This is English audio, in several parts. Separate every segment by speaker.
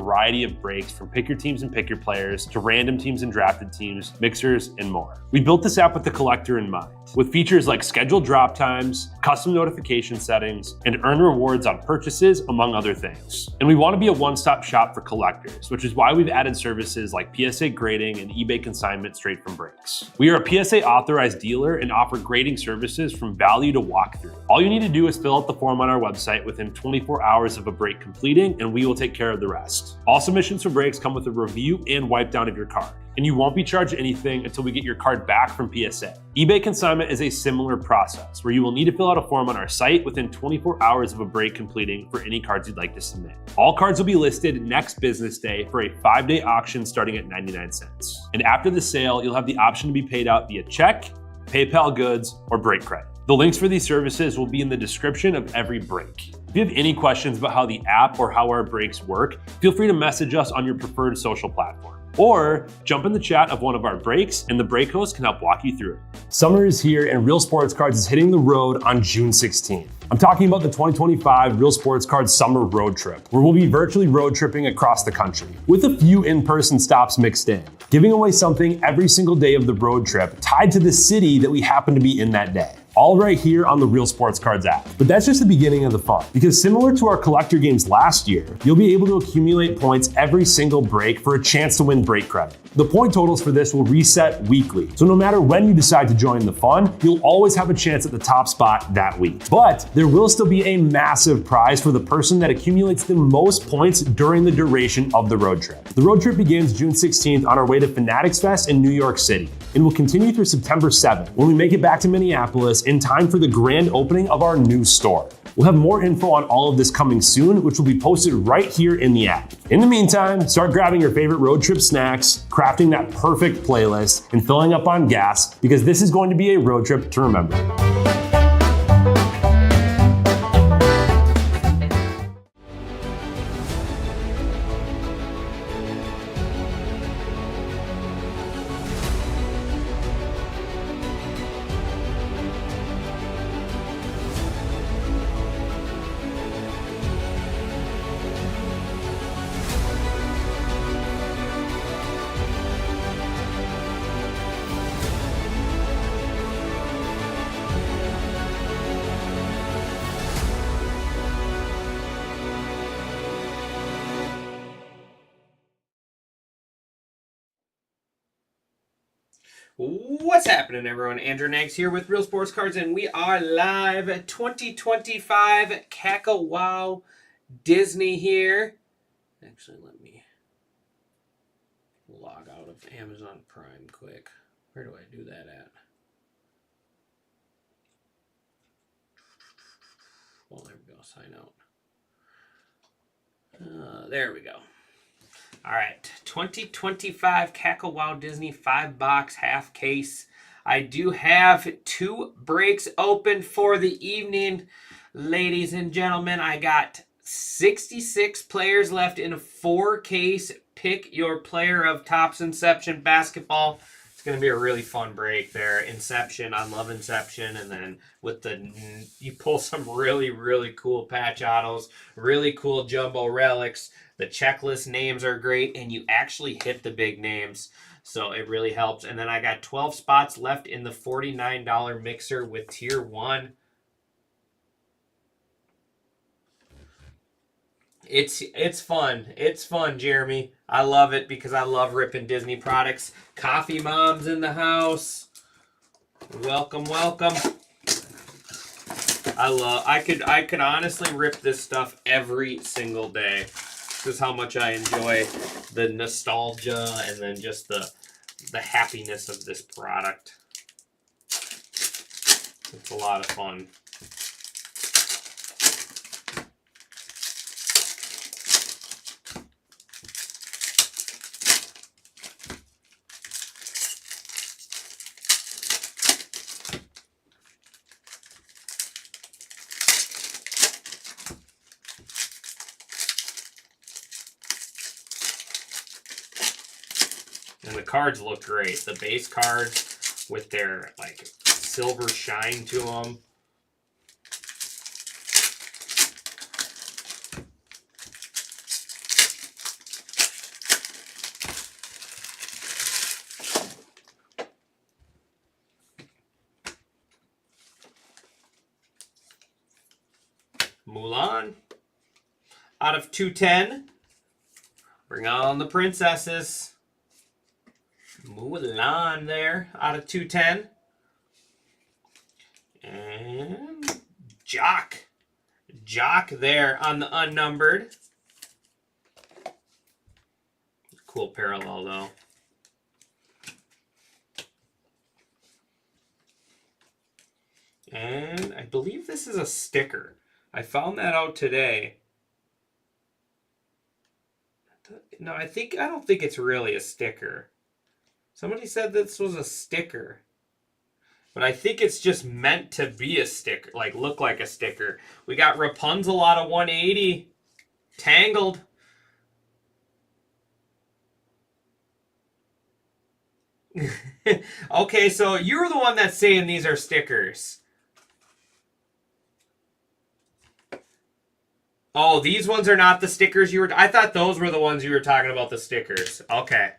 Speaker 1: variety of breaks from pick your teams and pick your players to random teams and drafted teams, mixers, and more. We built this app with the collector in mind, with features like scheduled drop times, custom notification settings, and earn rewards on purchases, among other things. And we want to be a one-stop shop for collectors, which is why we've added services like PSA grading and eBay consignment straight from breaks. We are a PSA authorized dealer and offer grading services from value to walkthrough. All you need to do is fill out the form on our website within 24 hours of a break completing, and we will take care of the rest. All submissions for breaks come with a review and wipe down of your card, and you won't be charged anything until we get your card back from PSA. eBay consignment is a similar process where you will need to fill out a form on our site within 24 hours of a break completing for any cards you'd like to submit. All cards will be listed next business day for a 5-day auction starting at 99 cents. And after the sale, you'll have the option to be paid out via check, PayPal goods, or break credit. The links for these services will be in the description of every break. If you have any questions about how the app or how our breaks work, feel free to message us on your preferred social platform. Or jump in the chat of one of our breaks and the break host can help walk you through it. Summer is here and Real Sports Cards is hitting the road on June 16th. I'm talking about the 2025 Real Sports Cards Summer Road Trip, where we'll be virtually road tripping across the country, with a few in-person stops mixed in, giving away something every single day of the road trip tied to the city that we happen to be in that day. All right here on the Real Sports Cards app. But that's just the beginning of the fun, because similar to our collector games last year, you'll be able to accumulate points every single break for a chance to win break credit. The point totals for this will reset weekly, so no matter when you decide to join the fun, you'll always have a chance at the top spot that week. But there will still be a massive prize for the person that accumulates the most points during the duration of the road trip. The road trip begins June 16th on our way to Fanatics Fest in New York City, and will continue through September 7th when we make it back to Minneapolis in time for the grand opening of our new store. We'll have more info on all of this coming soon, which will be posted right here in the app. In the meantime, start grabbing your favorite road trip snacks, crafting that perfect playlist, and filling up on gas, because this is going to be a road trip to remember.
Speaker 2: What's happening, everyone? Andrew Nags here with Real Sports Cards, and we are live at 2025 Kakawow Disney here. Actually, let me log out of Amazon Prime quick. Where do I do that at? Well, there we go. Sign out. There we go. All right, 2025 Kakawow Disney 5-box half case. I do have 2 breaks open for the evening, ladies and gentlemen. I got 66 players left in a 4-case pick your player of Topps Inception basketball. It's going to be a really fun break there. Inception, I love Inception. And then with you pull some really, really cool patch autos, really cool jumbo relics. The checklist names are great, and you actually hit the big names, so it really helps. And then I got 12 spots left in the $49 mixer with Tier 1. It's fun. It's fun, Jeremy. I love it because I love ripping Disney products. Coffee Mom's in the house. Welcome, welcome. I could honestly rip this stuff every single day. This is how much I enjoy the nostalgia and then just the happiness of this product. It's a lot of fun. And the cards look great. The base cards with their like silver shine to them. Mulan. Out of 210. Bring on the princesses. Mulan there. Out of 210. And Jock. Jock there on the unnumbered. Cool parallel though. And I believe this is a sticker. I found that out today. No, I don't think it's really a sticker. Somebody said this was a sticker. But I think it's just meant to be a sticker, like look like a sticker. We got Rapunzel out of 180. Tangled. Okay, so you're the one that's saying these are stickers. Oh, these ones are not the stickers you were... I thought those were the ones you were talking about, the stickers. Okay.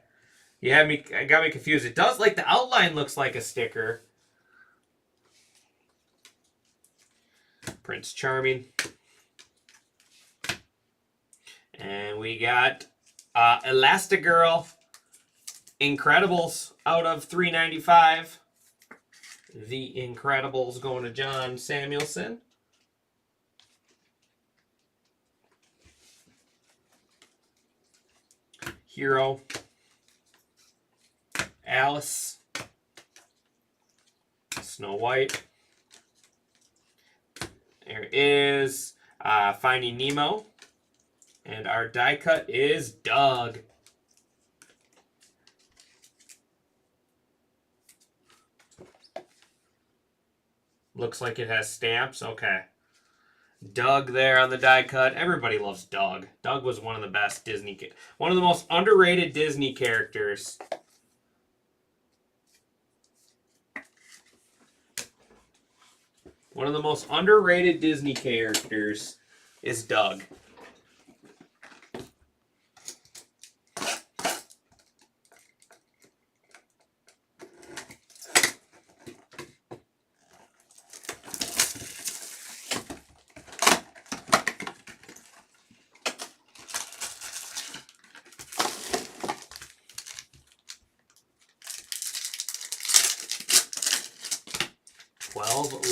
Speaker 2: You had me... I got me confused. It does, like, the outline looks like a sticker. Prince Charming. And we got Elastigirl. Incredibles out of 395. The Incredibles going to John Samuelson. Hero. Alice. Snow White. There is Finding Nemo. And our die cut is Doug. Looks like it has stamps. Okay. Doug there on the die cut. Everybody loves Doug. Doug was one of the best Disney... One of the most underrated Disney characters. One of the most underrated Disney characters is Doug.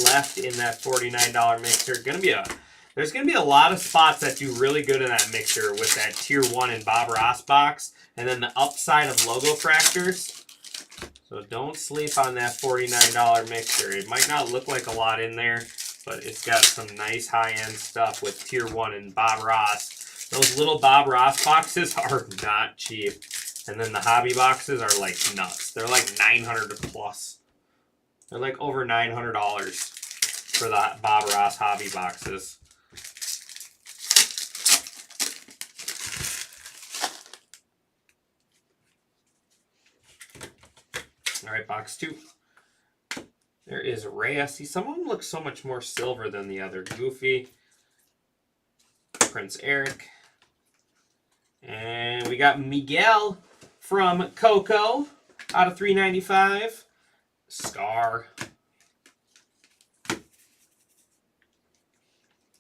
Speaker 2: Left in that $49 mixer. There's gonna be a lot of spots that do really good in that mixer with that Tier 1 and Bob Ross box, and then the upside of logo fractors. So don't sleep on that $49 mixer. It might not look like a lot in there, but it's got some nice high-end stuff with Tier 1 and Bob Ross. Those little Bob Ross boxes are not cheap. And then the hobby boxes are like nuts. They're like $900 plus. They're like over $900 for the Bob Ross hobby boxes. All right, box 2. There is Rhea. See, some of them look so much more silver than the other. Goofy. Prince Eric. And we got Miguel from Coco out of 395. Scar.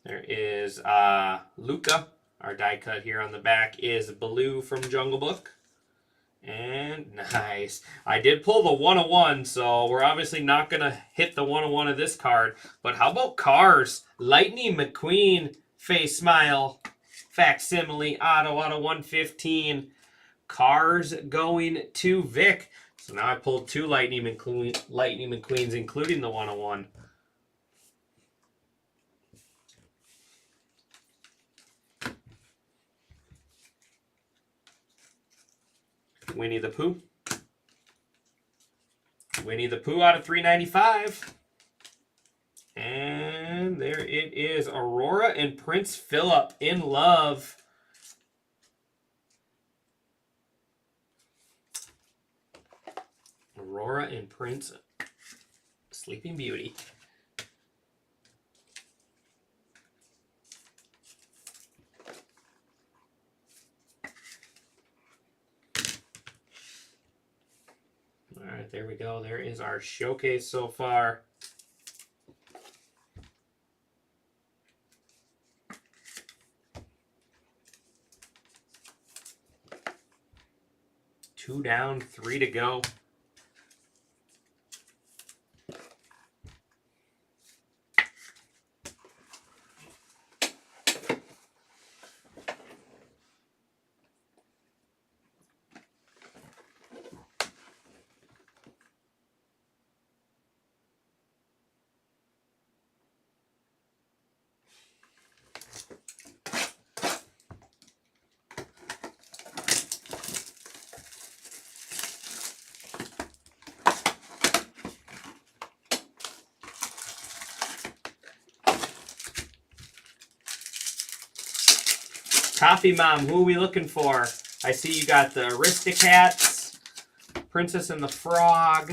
Speaker 2: There is Luca. Our die cut here on the back is Baloo from Jungle Book. And nice. I did pull the 101, so we're obviously not going to hit the 101 of this card. But how about Cars? Lightning McQueen, face smile, facsimile, auto 115. Cars going to Vic. So now I pulled 2 Lightning McQueens, including the 101. Winnie the Pooh. Winnie the Pooh out of 395. And there it is. Aurora and Prince Philip in love. Aurora and Prince Sleeping Beauty. All right, there we go. There is our showcase so far. 2 down, 3 to go. Coffee Mom, who are we looking for? I see you got the Aristocats, Princess and the Frog.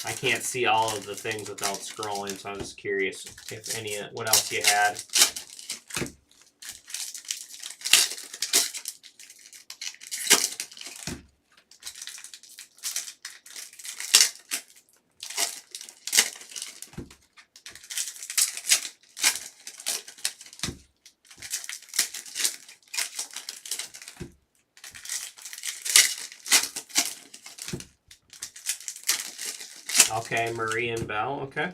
Speaker 2: I can't see all of the things without scrolling, so I'm just curious if what else you had. Okay, Marie and Belle, okay.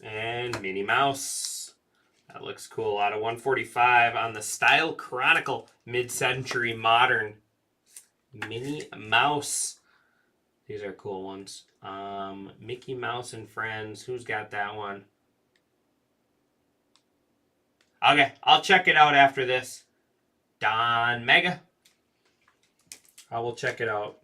Speaker 2: And Minnie Mouse. That looks cool. Out of 145 on the Style Chronicle Mid-Century Modern. Minnie Mouse. These are cool ones. Mickey Mouse and Friends. Who's got that one? Okay, I'll check it out after this. Don Mega. I will check it out.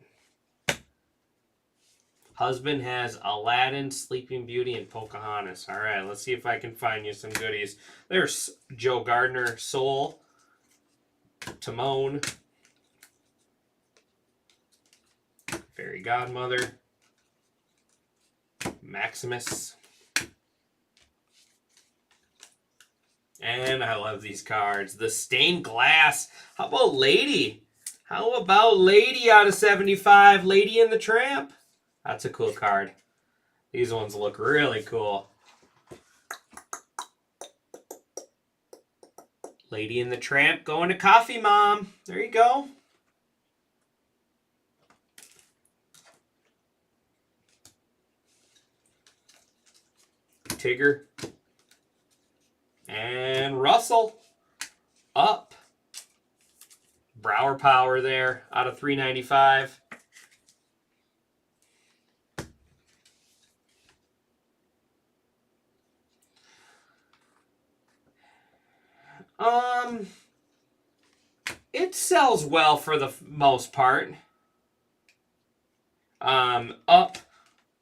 Speaker 2: Husband has Aladdin, Sleeping Beauty, and Pocahontas. All right, let's see if I can find you some goodies. There's Joe Gardner, Soul, Timon, Fairy Godmother, Maximus. And I love these cards. The Stained Glass. How about Lady? How about Lady out of 75? Lady and the Tramp. That's a cool card. These ones look really cool. Lady and the Tramp going to Coffee Mom. There you go. Tigger. And Russell. Up. Brower Power there out of 395. It sells well for the most part. Up.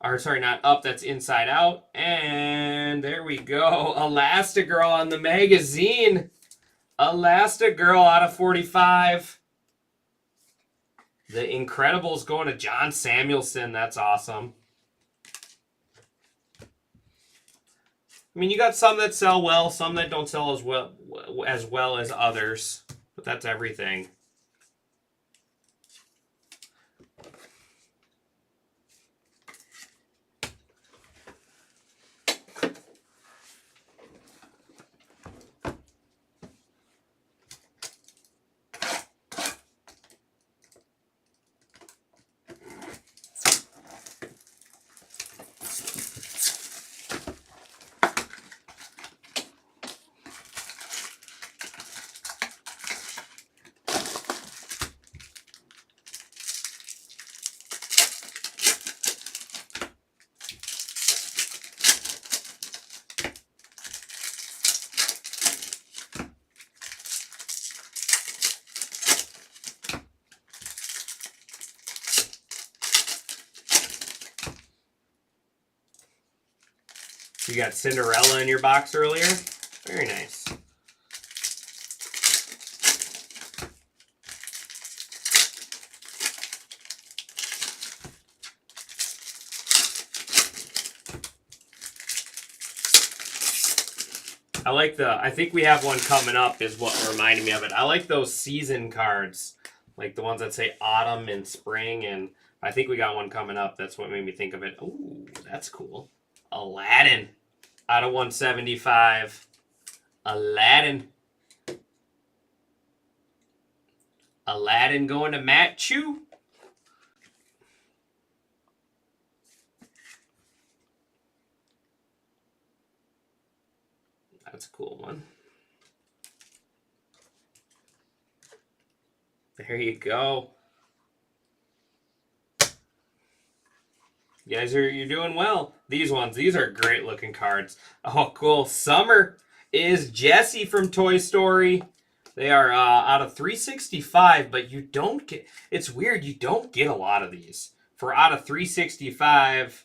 Speaker 2: Or sorry, not Up, that's Inside Out. And there we go. Elastigirl on the magazine. Elastigirl out of 45. The Incredibles going to John Samuelson. That's awesome. I mean, you got some that sell well, some that don't sell as well as others. But that's everything. You got Cinderella in your box earlier? Very nice. I think we have one coming up is what reminded me of it. I like those season cards, like the ones that say autumn and spring, and I think we got one coming up. That's what made me think of it. Ooh, that's cool. Aladdin out of 175. Aladdin. Aladdin going to Matt Chu. That's a cool one. There you go. You guys you're doing well. These are great looking cards. Oh, cool. Summer is Jesse from Toy Story. They are out of 365, but you don't get. It's weird. You don't get a lot of these for out of 365.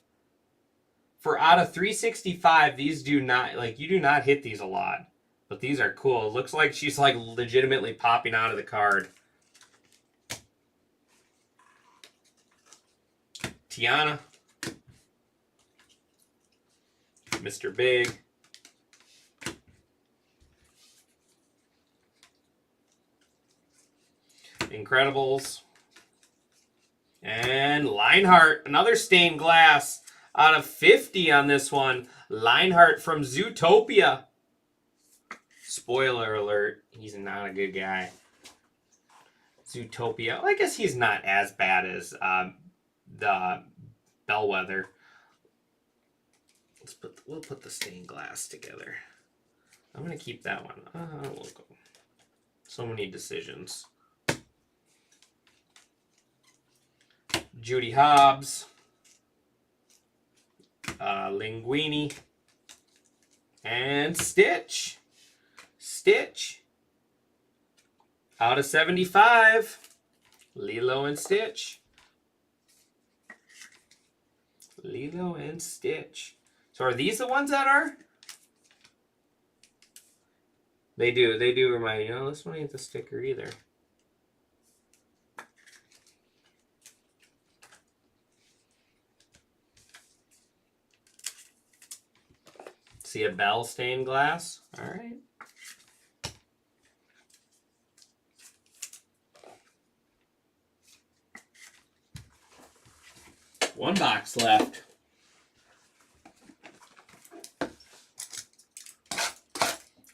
Speaker 2: For out of 365, these do not you do not hit these a lot, but these are cool. It looks like she's like legitimately popping out of the card. Tiana. Mr. Big. Incredibles. And Lionheart, another stained glass out of 50 on this one. Lionheart from Zootopia. Spoiler alert, he's not a good guy. Zootopia. Well, I guess he's not as bad as the Bellwether. We'll put the stained glass together. I'm gonna keep that one. We'll go. So many decisions. Judy Hobbs, Linguini, and Stitch. Stitch. Out of 75. Lilo and Stitch. Lilo and Stitch. So are these the ones that are? They do remind you. This one ain't the sticker either. See a Bell stained glass? All right. One box left.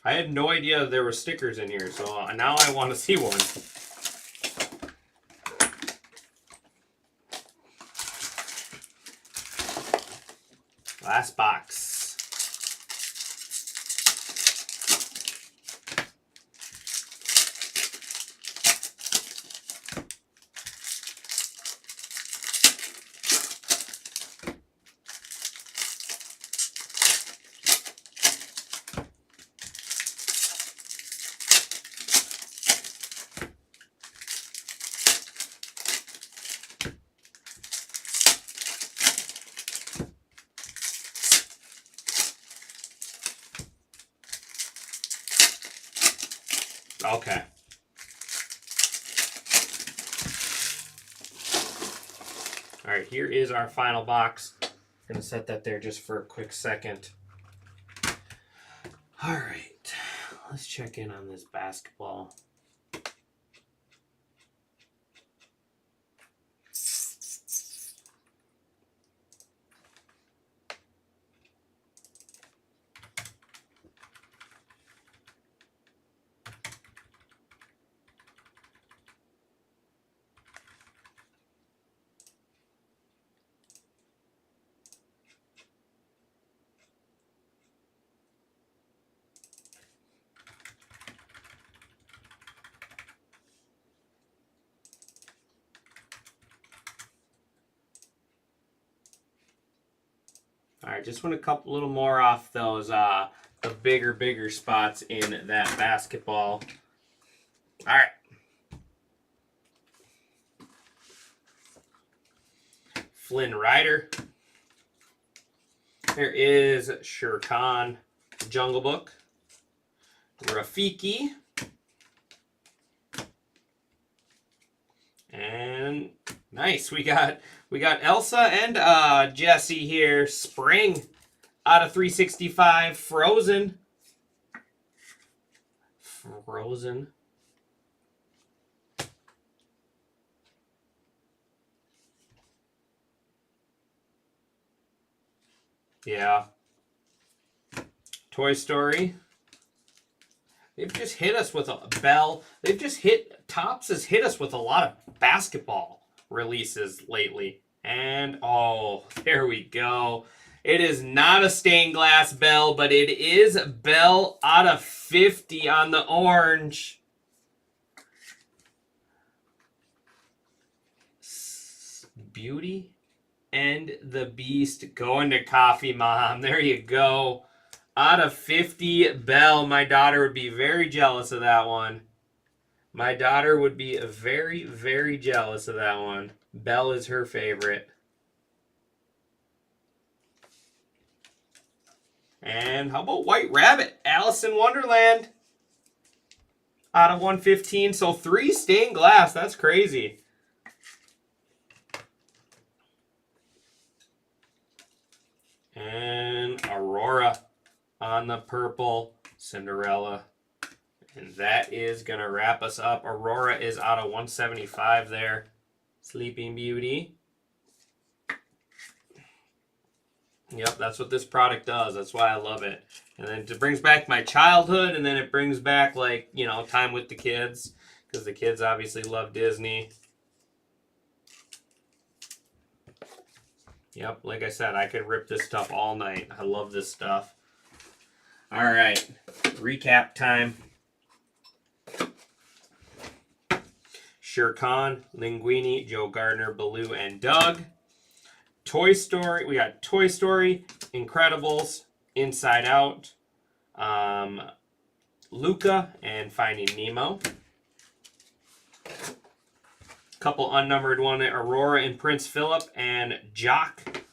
Speaker 2: I had no idea there were stickers in here, so now I want to see one. Last box. Okay. All right, here is our final box. I'm going to set that there just for a quick second. All right, let's check in on this basketball. All right, just want a little more off those the bigger spots in that basketball. All right. Flynn Rider. There is Shere Khan, Jungle Book. Rafiki. And nice, we got Elsa and Jesse here. Spring out of 365. Frozen. Yeah. Toy Story. They've just hit us with a Bell. They've just hit, Topps has hit us with a lot of basketball releases lately. And, oh, there we go. It is not a stained glass Bell, but it is Bell out of 50 on the orange. Beauty and the Beast going to Coffee Mom. There you go. Out of 50, Bell. My daughter would be very jealous of that one. My daughter would be very, very jealous of that one. Bell is her favorite. And how about White Rabbit? Alice in Wonderland. Out of 115. So 3 stained glass. That's crazy. And Aurora on the purple. Cinderella. And that is going to wrap us up. Aurora is out of 175 there. Sleeping Beauty. Yep, that's what this product does. That's why I love it. And then it brings back my childhood, and then it brings back, like, you know, time with the kids. Because the kids obviously love Disney. Yep, like I said, I could rip this stuff all night. I love this stuff. All right, recap time. Shere Khan, Linguini, Joe Gardner, Baloo, and Doug. Toy Story, we got Toy Story, Incredibles, Inside Out, Luca, and Finding Nemo. Couple unnumbered one, Aurora and Prince Philip, and Jock.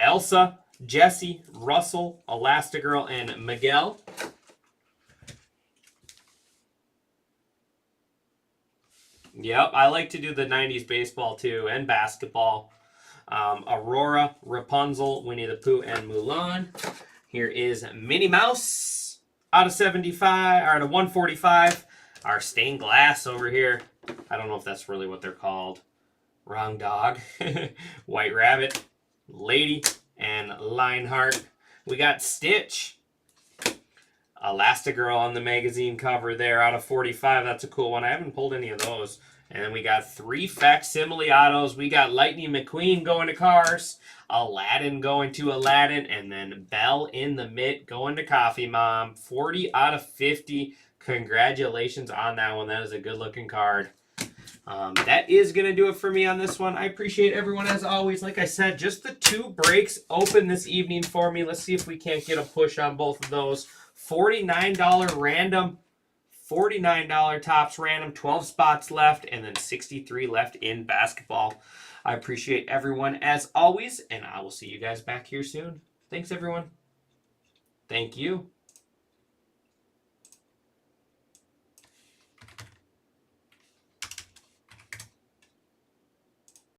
Speaker 2: Elsa, Jessie, Russell, Elastigirl, and Miguel. Yep, I like to do the 90s baseball too, and basketball. Aurora, Rapunzel, Winnie the Pooh, and Mulan. Here is Minnie Mouse out of 75, or out of 145. Our stained glass over here. I don't know if that's really what they're called. Wrong dog. White Rabbit, Lady, and Lionheart. We got Stitch. Elastigirl on the magazine cover there out of 45. That's a cool one. I haven't pulled any of those. And then we got 3 facsimile autos. We got Lightning McQueen going to Cars, Aladdin going to Aladdin, and then Belle in the Mitt going to Coffee Mom. 40 out of 50. Congratulations on that one. That is a good looking card. That is going to do it for me on this one. I appreciate everyone as always. Like I said, just the 2 breaks open this evening for me. Let's see if we can't get a push on both of those. $49 random, $49 Topps random, 12 spots left, and then 63 left in basketball. I appreciate everyone as always, and I will see you guys back here soon. Thanks, everyone. Thank you.